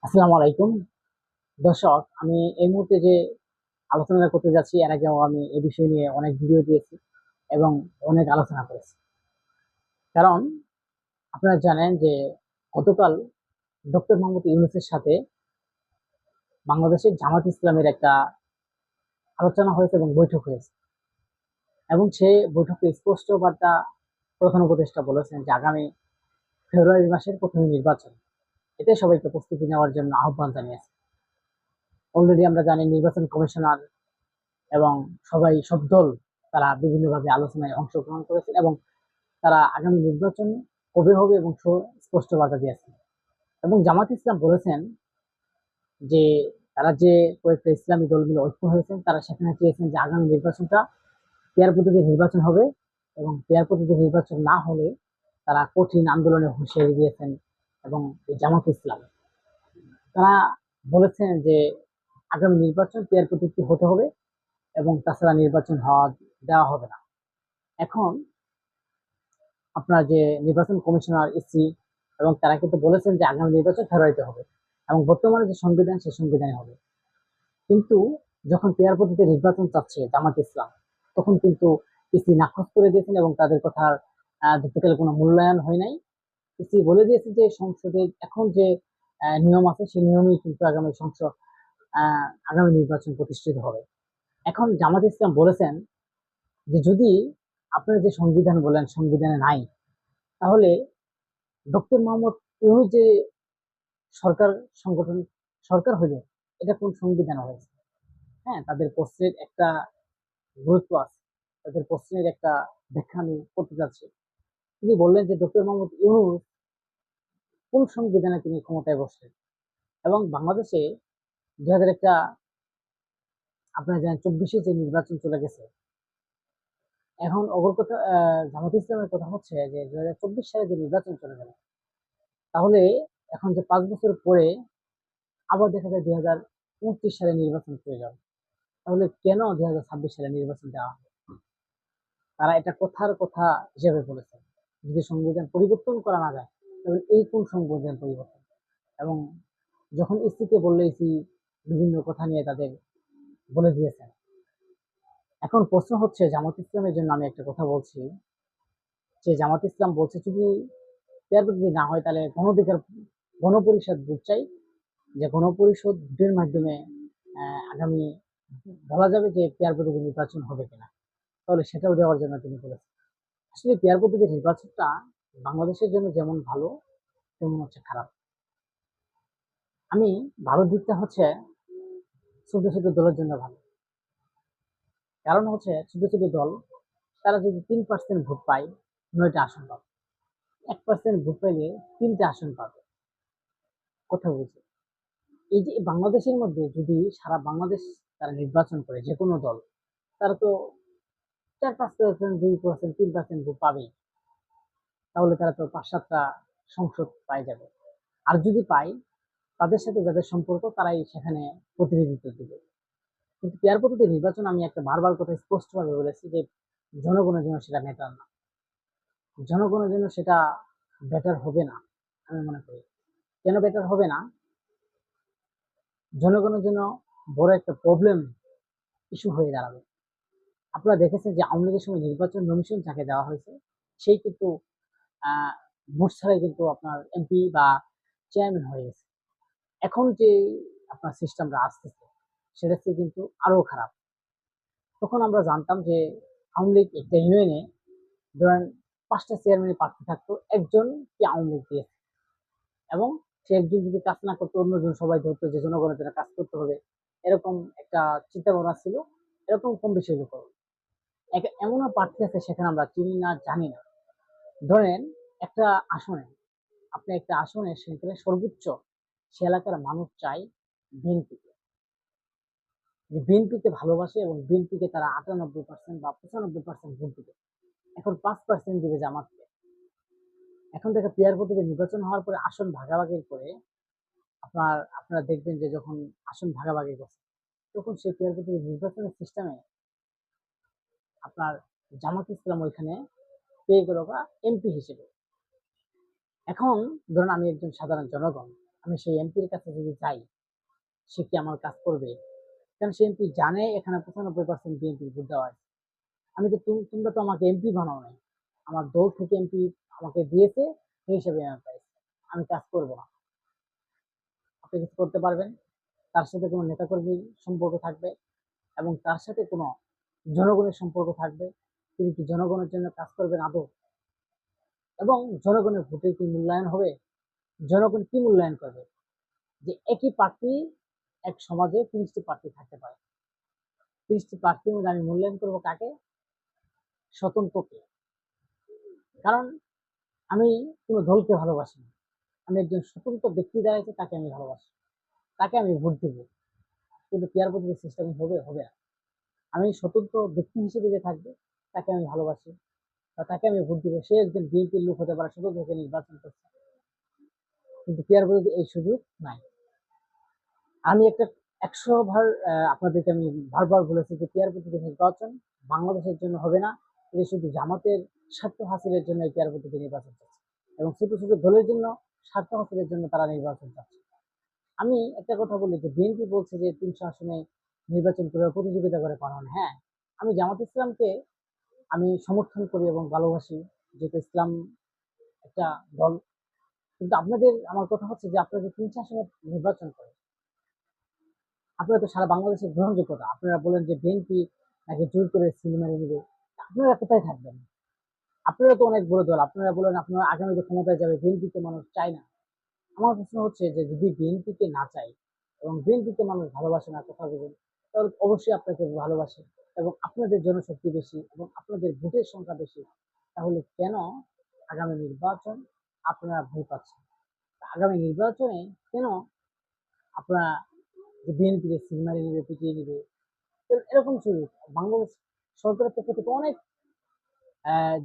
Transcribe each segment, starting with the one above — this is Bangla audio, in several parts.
আসসালামু আলাইকুম দর্শক। আমি এই মুহূর্তে যে আলোচনা করতে যাচ্ছি, এর আগেও আমি এই বিষয় নিয়ে অনেক ভিডিও দিয়েছি এবং অনেক আলোচনা করেছি। কারণ আপনারা জানেন যে গতকাল ডক্টর মোহাম্মদ ইউনূসের সাথে বাংলাদেশের জামাত ইসলামের একটা আলোচনা হয়েছে এবং বৈঠক হয়েছে, এবং সে বৈঠকে স্পষ্ট বার্তা প্রধান উপদেষ্টা বলেছেন যে আগামী ফেব্রুয়ারি মাসের প্রথম নির্বাচন, এতে সবাইকে প্রস্তুতি নেওয়ার জন্য আহ্বান জানিয়েছে। অলরেডি আমরা জানি নির্বাচন কমিশনার এবং সব দল তারা বিভিন্নভাবে আলোচনায় অংশগ্রহণ করেছেন এবং তারা আগামী নির্বাচন কবে হবে এবং স্পষ্ট বার্তা দিয়েছেন। এবং জামাত ইসলাম বলেছেন যে তারা যে কয়েকটা ইসলামী দল মিলে ঐক্য হয়েছেন, তারা সেখানে চেয়েছেন যে আগামী নির্বাচনটা পেয়ার পদ্ধতির নির্বাচন হবে, এবং পেয়ার পদ্ধতির নির্বাচন না হলে তারা কঠিন আন্দোলনের হুঁশিয়ারি দিয়েছেন। এবং এই জামাত ইসলাম তারা বলেছেন যে আগামী নির্বাচন পেয়ার পদ্ধতি হতে হবে এবং তাছাড়া নির্বাচন দেওয়া হবে না। এখন আপনার যে নির্বাচন কমিশনার ইসি এবং তারা কিন্তু বলেছেন যে আগামী নির্বাচন ফেব্রুয়ারিতে হবে এবং বর্তমানে যে সংবিধান সেই সংবিধানে হবে। কিন্তু যখন পেয়ার পদ্ধতিতে নির্বাচন চাচ্ছে জামাত ইসলাম, তখন কিন্তু ইসি নাকচ করে দিয়েছেন এবং তাদের কথার ধরতে গেলে কোনো মূল্যায়ন হয় নাই। ইসি বলে দিয়েছে যে সংসদে এখন যে নিয়ম আছে সেই নিয়মেই কিন্তু আগামী নির্বাচন প্রতিষ্ঠিত হবে। এখন জামাত ইসলাম বলেছেন যে যদি আপনারা যে সংবিধান বলেন সংবিধানে নাই, তাহলে ডক্টর মোহাম্মদ ইউনূস যে সরকার সংগঠন সরকার হইল, এটা কোন সংবিধানে হয়েছে? হ্যাঁ, তাদের প্রশ্নের একটা গুরুত্ব আছে, তাদের প্রশ্নের একটা ব্যাখ্যা আমি করতে যাচ্ছি। তিনি বললেন যে ডক্টর মোহাম্মদ ইউনূস কোন সংবিধানে তিনি ক্ষমতায় বসলেন, এবং বাংলাদেশে 2000 একটা আপনারা জানেন 24-এ যে নির্বাচন চলে গেছে। এখন অগর কথা জামাত ইসলামের কথা হচ্ছে যে 2024 সালে যে নির্বাচন চলে গেল, তাহলে এখন যে 5 বছর পরে আবার দেখা যায় 2029 সালে নির্বাচন প্রয়োজন, তাহলে কেন 2026 সালে নির্বাচন দেওয়া হবে? তারা এটা কথার কথা হিসেবে বলেছেন। যদি সংবিধান পরিবর্তন করা না যায়, তাহলে এই কোন সংবিধান পরিবর্তন? এবং যখন ইসিকে বললে ইসি বিভিন্ন কথা নিয়ে তাদের বলে দিয়েছেন। এখন প্রশ্ন হচ্ছে জামাত ইসলামের জন্য আমি একটা কথা বলছি, যে জামাত ইসলাম বলছে যদি পেয়ার পদ্ধতি না হয় তাহলে গণপরিষদ ভোট চাই, যে গণপরিষদের মাধ্যমে আগামী বলা যাবে যে পেয়ার পদ্ধতি নির্বাচন হবে কিনা, তাহলে সেটাও দেওয়ার জন্য তিনি বলেছেন। আসলে পেয়ার পদ্ধতির নির্বাচনটা বাংলাদেশের জন্য যেমন ভালো, তেমন হচ্ছে খারাপ। আমি ভালো দিকটা হচ্ছে ছোট ছোট দলের জন্য ভালো। কারণ হচ্ছে ছোট ছোট দল তারা যদি 3% ভোট পায়, 9টা আসন পাবে। 1% ভোট পাইলে 3টে আসন পাবে। কথা বুঝে, এই যে বাংলাদেশের মধ্যে যদি সারা বাংলাদেশ তারা নির্বাচন করে যে কোনো দল, তারা তো 4-5%, 2%, 3% ভোট পাবেই। তাহলে তারা তো 5-7টা সংসদ পাই যাবে। আর যদি পাই, তাদের সাথে যাদের সম্পর্ক তারাই সেখানে প্রতিনিধিত্ব দিবে। কিন্তু পেয়ার পদ্ধতি নির্বাচন আমি একটা বারবার কথা স্পষ্টভাবে বলেছি যে জনগণের জন্য সেটা ম্যাটার না, জনগণের জন্য সেটা বেটার হবে না। আমি মনে করি কেন বেটার হবে না, জনগণের জন্য বড় একটা প্রবলেম ইস্যু হয়ে দাঁড়াবে। আপনারা দেখেছেন যে আওয়ামী লীগের সময় নির্বাচন কমিশন যাকে দেওয়া হয়েছে, সেই কিন্তু আহ ভোট ছাড়াই কিন্তু আপনার এমপি বা চেয়ারম্যান হয়ে গেছে। এখন যে আপনার সিস্টেমটা আসতেছে, সেটা হচ্ছে কিন্তু আরো খারাপ। তখন আমরা জানতাম যে আওয়ামী লীগ একটা ইউনিয়নে ধরেন 5টা চেয়ারম্যানের প্রার্থী থাকতো, একজনকে আওয়ামী লীগ দিয়েছে, এবং সে একজন যদি কাজ না করতো অন্যজন সবাই ধরতো যে জনগণের জন্য কাজ করতে হবে, এরকম একটা চিন্তা ভাবনা ছিল। এরকম কম বেশি হলো করো, এমনও প্রার্থী আছে সেখানে আমরা চিনি না, জানি না। ধরেন একটা আসনে, আপনি একটা আসনে সেখানে সর্বোচ্চ সে এলাকার মানুষ চায় বিএনপিকে, যে বিএনপিকে ভালোবাসে এবং বিএনপিকে তারা 98% বা 95% ভোট দিবে। এখন 5% দিবে জামাতকে। এখন থেকে পেয়ার পদ্ধতি নির্বাচন হওয়ার পরে আসন ভাগাভাগির পরে আপনারা দেখবেন যে যখন আসন ভাগাভাগি করছে, তখন সেই পেয়ার পদ্ধতি নির্বাচনের সিস্টেমে আপনার জামাত ইসলাম ওইখানে পেয়ে গেল বা এমপি হিসেবে। এখন ধরুন আমি একজন সাধারণ জনগণ, আমি সেই এমপির কাছে যদি যাই, সে কি আমার কাজ করবে? কারণ সে এমপি জানে এখানে 95% বিএনপির ভোট দেওয়া আছে। আমি তো তোমরা তো আমাকে এমপি বানাও নাই, আমার দল থেকে এমপি আমাকে দিয়েছে, সেই হিসেবে আমি পাইছি। আমি কাজ করবো না, আপনি কিছু করতে পারবেন? তার সাথে কোনো নেতাকর্মীর সম্পর্ক থাকবে এবং তার সাথে কোনো জনগণের সম্পর্ক থাকবে, তিনি কি জনগণের জন্য কাজ করবেন আদৌ? এবং জনগণের ভোটের কি মূল্যায়ন হবে? জনগণ কি মূল্যায়ন করবে? যে একই প্রার্থী এক সমাজে 30টি প্রার্থী থাকতে পারে, 30টি প্রার্থীর মধ্যে আমি মূল্যায়ন করবো কাকে? স্বতন্ত্রকে। কারণ আমি কোনো দলকে ভালোবাসি না, আমি একজন স্বতন্ত্র ব্যক্তি দাঁড়াইছে তাকে আমি ভালোবাসি, তাকে আমি ভোট দেবো। কিন্তু পেয়ার পদ্ধতির সিস্টেম হবে হবে না। আমি স্বতন্ত্র ব্যক্তি হিসেবে যে থাকবে তাকে আমি ভালোবাসি বা তাকে আমি ভোট দিব, সে একজন বিএনপির লোক হতে পারে, স্বতন্ত্রকে নির্বাচন করছে। কিন্তু পেয়ার পদ্ধতি এই সুযোগ নাই। আমি একটা 100 বার আপনাদেরকে আমি বারবার বলেছি যে পেয়ার পদ্ধতি নির্বাচন বাংলাদেশের জন্য হবে না, এটা শুধু জামাতের স্বার্থ হাসিলের জন্য এই পেয়ার পদ্ধতি নির্বাচন চাচ্ছে এবং ছোট ছোট দলের জন্য স্বার্থ হাসিলের জন্য তারা নির্বাচন চাচ্ছে। আমি একটা কথা বলি যে বিএনপি বলছে যে 300 আসনে নির্বাচন করে প্রতিযোগিতা করে পাঠান। হ্যাঁ, আমি জামাত ইসলামকে আমি সমর্থন করি এবং ভালোবাসি, যেহেতু ইসলাম একটা দল। কিন্তু আপনাদের আমার কথা হচ্ছে যে আপনারা যে 300 আসনে নির্বাচন করেন, আপনারা তো সারা বাংলাদেশের গ্রহণযোগ্যতা, আপনারা বলেন যে বিএনপি নাকি জোর করে সিনেমা নেবে, আপনারা কোথায় থাকবেন? আপনারা তো অনেক বড় দল, আপনারা বলেন আপনারা আগামীতে ক্ষমতায় যাবে, বিএনপিকে মানুষ চায় না। আমার প্রশ্ন হচ্ছে যে যদি বিএনপিকে না চাই এবং বিএনপিকে মানুষ ভালোবাসে না, কথা বলুন, তাহলে অবশ্যই আপনাকে ভালোবাসে এবং আপনাদের জনশক্তি বেশি এবং আপনাদের ভোটের সংখ্যা বেশি, তাহলে কেন আগামী নির্বাচন আপনারা ভয় পাচ্ছেন? আগামী নির্বাচনে কেন আপনারা যে বিএনপিকে সিনেমারি নেবে, পিটিয়ে নেবে, এরকম শুরু? বাংলাদেশ সরকারের পক্ষ থেকে অনেক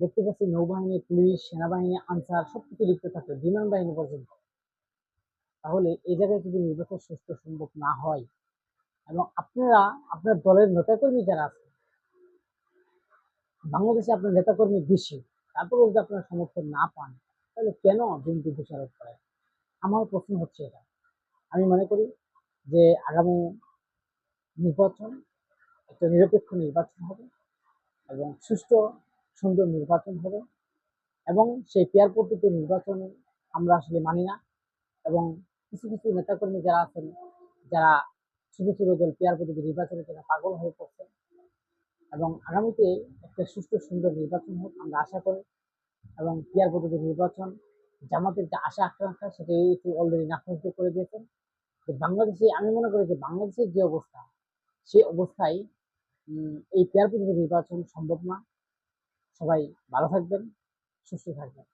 দেখতে পাচ্ছি নৌবাহিনী, পুলিশ, সেনাবাহিনী, আনসার সবকিছু লিপ্ত থাকে, বিমান বাহিনী পর্যন্ত। তাহলে এই জায়গায় যদি নির্বাচন সুষ্ঠু সম্ভব না হয় এবং আপনারা আপনার দলের নেতাকর্মী যারা আছে, বাংলাদেশে আপনার নেতাকর্মী বেশি, তারপরে যদি আপনারা সমর্থন না পান, তাহলে কেন বিএনপি দোষারোপ করেন? আমার প্রশ্ন হচ্ছে এটা। আমি মনে করি যে আগামী নির্বাচন একটা নিরপেক্ষ নির্বাচন হবে এবং সুষ্ঠু সুন্দর নির্বাচন হবে এবং সেই পেয়ার পদ্ধতির নির্বাচন আমরা আসলে মানি না এবং কিছু কিছু নেতাকর্মী যারা আছেন, যারা ছোট ছোট দল পেয়ার পদ্ধতি নির্বাচনের জন্য পাগল হয়ে পড়ছেন এবং আগামীতে একটা সুষ্ঠু সুন্দর নির্বাচন হোক আমরা আশা করি এবং পেয়ার পদ্ধতি নির্বাচন জামাতের যে আশা আকাঙ্ক্ষা সেটা একটু অলরেডি নাকচ করে দিয়েছেন। যে বাংলাদেশে আমি মনে করি যে বাংলাদেশের যে অবস্থা, সে অবস্থায় এই পেয়ার পদ্ধতি নির্বাচন সম্ভব না। সবাই ভালো থাকবেন, সুস্থ থাকবেন।